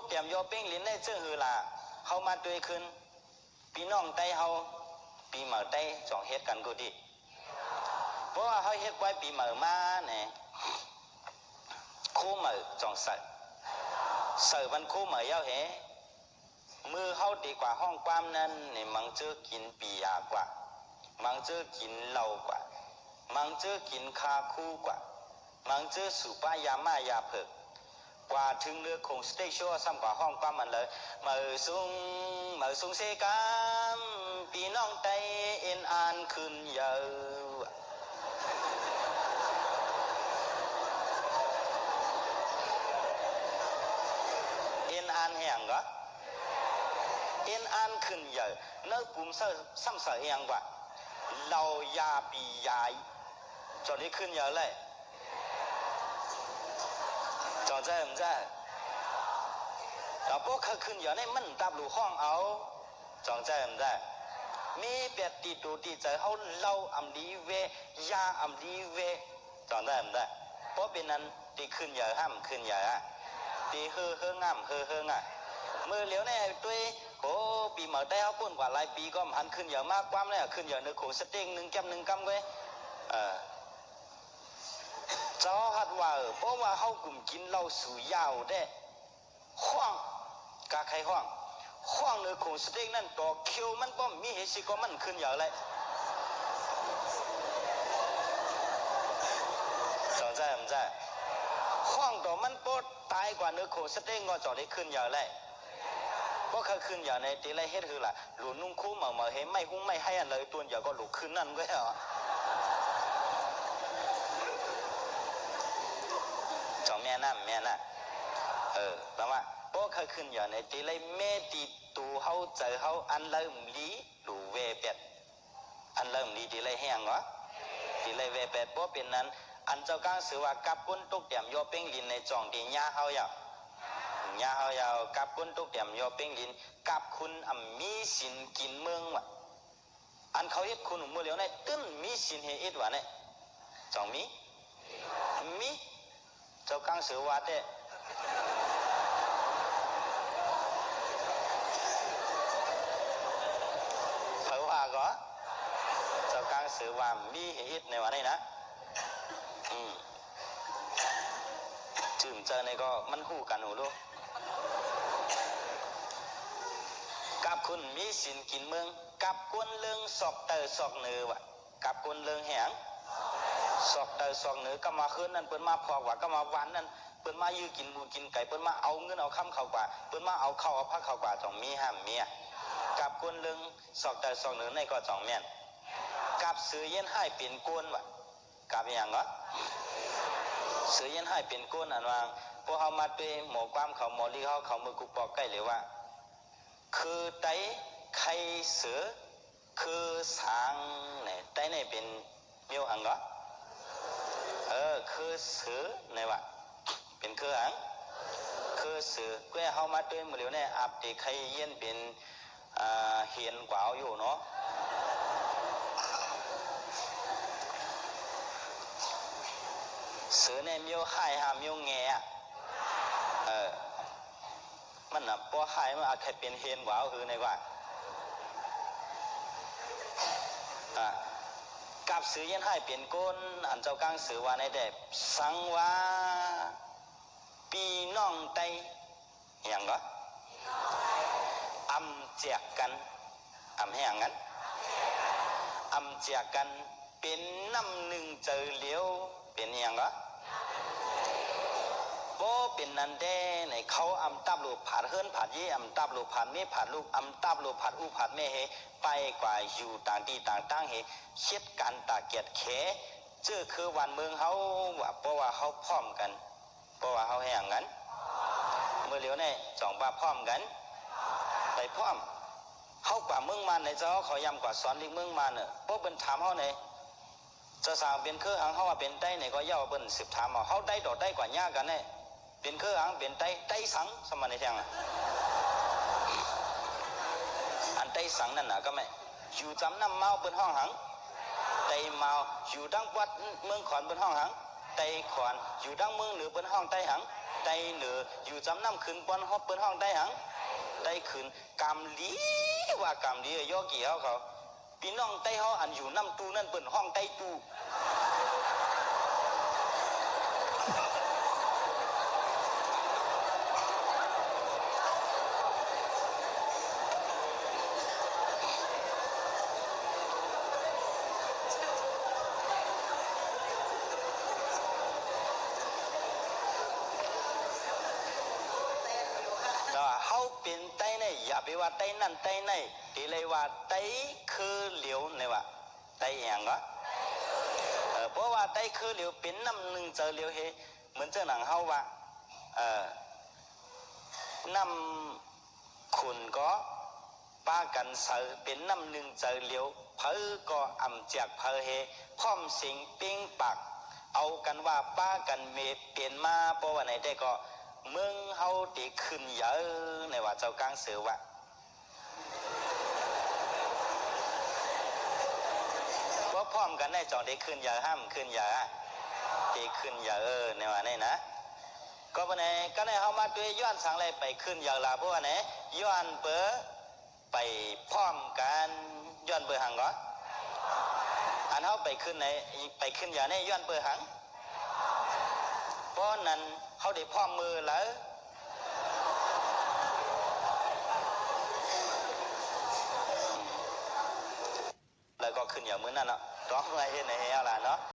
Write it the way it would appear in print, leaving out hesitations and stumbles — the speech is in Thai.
เตรียมโยเป้งลิ้นได้เชื่อหือละเขามาด้วยขึ้นพี่น้องไต้เขาปีเหมือไต้สองเฮ็ดกันกูดิเพราะว่าเขาเฮ็ดไว้ปีเหมือมาเนี่ยคู่เหมือจองเสอมันคู่เหมือเย้าเหมือเขาดีกว่าห้องความนั้นเนี่ยมังเจอกินปียากว่ามังเจอกินเหล้ากว่ามังเจอกินคาคู่กว่ามังเจอสุปายามายาเผิกกว่าถึงเรือคงสเตชัวซ้ำกว่าห้องความมันเลยเหมือซุงเซกามปีน้องไตเอ็นอ่านขึ้นเยอะเอ็นอ่านแห่งก็เอ็นอ่านขึ้นเยอะเนื้อปุ่มเสซ้ำเสแห่งกว่าเรายาปียายจอดนี้ขึ้นเยอะเลยจอดใจมันใจเราพวกเขาขึ้นเยอะในมันตับหลูห้องเอาจองใจมันใจมีเปียตีดูตีใจเขาเล่าอัมดีเวยาอัมดีเวจองใจมันใจเพราะเป็นนั้นตีขึ้นเยอะห้ามขึ้นเยอะตีเฮืองามเฮืองอ่ะมือเหลียวในด้วยโอ้ปีเหมือได้เขาก้นกว่าหลายปีก็มันขึ้นเยอะมากความเลยขึ้นเยอะนึกโขสเต็ง1 แก้ม 1 กำเว้ยเจ้าหัดว่าเพราะว่าเขากลุ่มกินเหล้าสูยาวได้ห้องกาใครห้องนึกโขสเต็งนั่นต่อคิวมันก็มีเหตุสิก็มันขึ้นเยอะเลยจอดใจมันใจห้องต่อมันปดตายกว่านึกโขสเต็งก็จอดได้ขึ้นเยอะเลยเพราะเขาขึ้นอย่างในตีไรเฮ็ดคือล่ะหลุดนุ่งคู่เหมาเห็นไม่หุ้งไม่ให้อันเลยตัวอย่างก็หลุดขึ้นนั่นก็เหรอจองแม่น่ะแปลว่าเพราะเขาขึ้นอย่างในตีไรแม่ตีตูเขาเจอเขาอันเริ่มลีหลูเวเป็ดอันเริ่มลีตีไรแห้งวะตีไรเวเป็ดเพราะเป็นนั้นอันเจ้ากลางสือว่ากับก้นตุกเตี่ยมโยเป้งลินในจ่องตีญ่าเขาอย่างยาวกับคุณตุกเดี่ยมโยเป้งลินกับคุณมีสินกินเมืองวะอันเขาเฮ็ดคุณมือเหลียวในตึ้นมีสินเฮ็ดวะเนี่ยจองมีเจ้ากังสือว่าเด้เพราะว่าก็เจ้ากังสือว่ามีเฮ็ดในวันนี้นะจืมเจอในก็มันหูกันหูลูกกับคุณมีสินกินเมืองกับคนเรื่องสอกเตอสอกเนื้อวะกับคนเรื่องแหงสอกเตอสอกเนื้อก็มาคืนนั่นเปิ้นมาพอกว่าก็มาวันนั่นเปิ้นมายื้อกินหมูกินไก่เปิ้นมาเอาเงินเอาคำเขากว่าเปิ้นมาเอาเข้าเอาพักเขากว่าจ่องมีห้ามเมียกับคนเรื่องสอกเตอสอกเนื้อในก็จ่องเมียนกับซื้อเย็นให้เปลี่ยนโกนวะกับอย่างก็ซื้อเย็นให้เปลี่ยนโกนอันว่าพวกเขามาด้วยหมอความเขาหมอลีเขามือกุปอกใกล้เลยว่าคือไตไข่เสือคือสางเนี่ยไตเนี่ยเป็นเมียวหังก็คือเสือเนี่ยวะเป็นคือหังคือเสือเพื่อเขามาด้วยมือเหลียวเนี่ยอับตีไข่เย็นเป็นเหียนกว่าอยู่เนาะเสือเนี่ยเมียวไข่หาเมียวแง่มันน่ะพอหายมันอาจจะเป็นเฮียนกว่าคือในว่ากับสื่อยันให้เปลี่ยนก้นอันเจ้ากลางสื่อว่าในเด็บสังว่าปีน้องไตอย่างก็อำเจียกกันอำให้อย่างนั้นอำเจียกกันเป็นน้ำหนึ่งเจอเหลียวเป็นอย่างก็โบเป็นนันเดในเขาอำตับลูกผัดเฮิรนผัดยี่อำตับลูกผัดเมผัดลูกอำตับลูกผัดอุผัดเมเฮไปกว่าอยู่ต่างที่ต่างตั้งเฮเช็ดกันตาเกียดเขเจอคือวันเมืองเขาว่าเพราะว่าเขาพร้อมกันเพราะว่าเขาแห่งกันเมื่อเหลียวเนี่ยจ่องบาพร้อมกันไปพร้อมเขากว่าเมืองมันในเจ้าเขายำกว่าสอนลิงเมืองมันเนอะเพราะเป็นถามเขาเนี่ยจะสาวเป็นคือหังเขาว่าเป็นได้เนี่ยก็ย่อเป็นสืบถามเขาได้ดอกได้กว่าย่ากันเนี่ยเป็นคือหังเป็นไตสังสมัยในเชียงอันไตสังนั่นนะก็ไม่อยู่จำน้ำเมาเป็นห้องหังไตเมาอยู่ดังวัดเมืองขอนเป็นห้องหังไตขอนอยู่ดังเมืองหรือเป็นห้องไตหัง ไตเหนืออยู่จำน้ำขึ้นปอนฮอบเปิ้นห้องไตหังไตขึ้นกำลีว่ากำลียอกี่เขาพี่น้องไตเขาอันอยู่น้ำตูนั่นเปิ้นห้องไตตูเขาเป็นไตในอย่าไปว่าไตนั่นไตในตีเลยว่าไตคือเหลียวเนี่ยว่าไตอย่างก็เพราะว่าไตคือเหลียวเป็นน้ำหนึ่งเจอเหลียวเฮเหมือนเจ้าหนังเขาว่าน้ำขุนก็ป้ากันเสือเป็นน้ำหนึ่งเจอเหลียวเพอก็อ่ำจากเพอเฮพร้อมสิงปิ้งปักเอากันว่าป้ากันเมเปลี่ยนมาเพราะว่าไหนได้ก็เมืองเฮาตีขึ้นเยอะในว่าเจ้ากลางเสือวะเพราะพร้อมกันได้จองได้ขึ้นเยอะห้ามขึ้นเยอะตีขึ้นเยอะในว่านี่นะก็วันไหนก็ในเฮามาด้วยย้อนสังเลยไปขึ้นเยอะละเพราะว่าไหนย้อนเบอไปพร้อมกันย้อนเบอหังก็อันเฮาไปขึ้นไหนไปขึ้นเยอะในย้อนเบอหังเพราะนั้นเขาได้พร้อมมือแล้วแล้วก็ขึ้นอย่างมือนั่นเนาะร้องอะไรเห็นไหนเอาล่ะเนาะ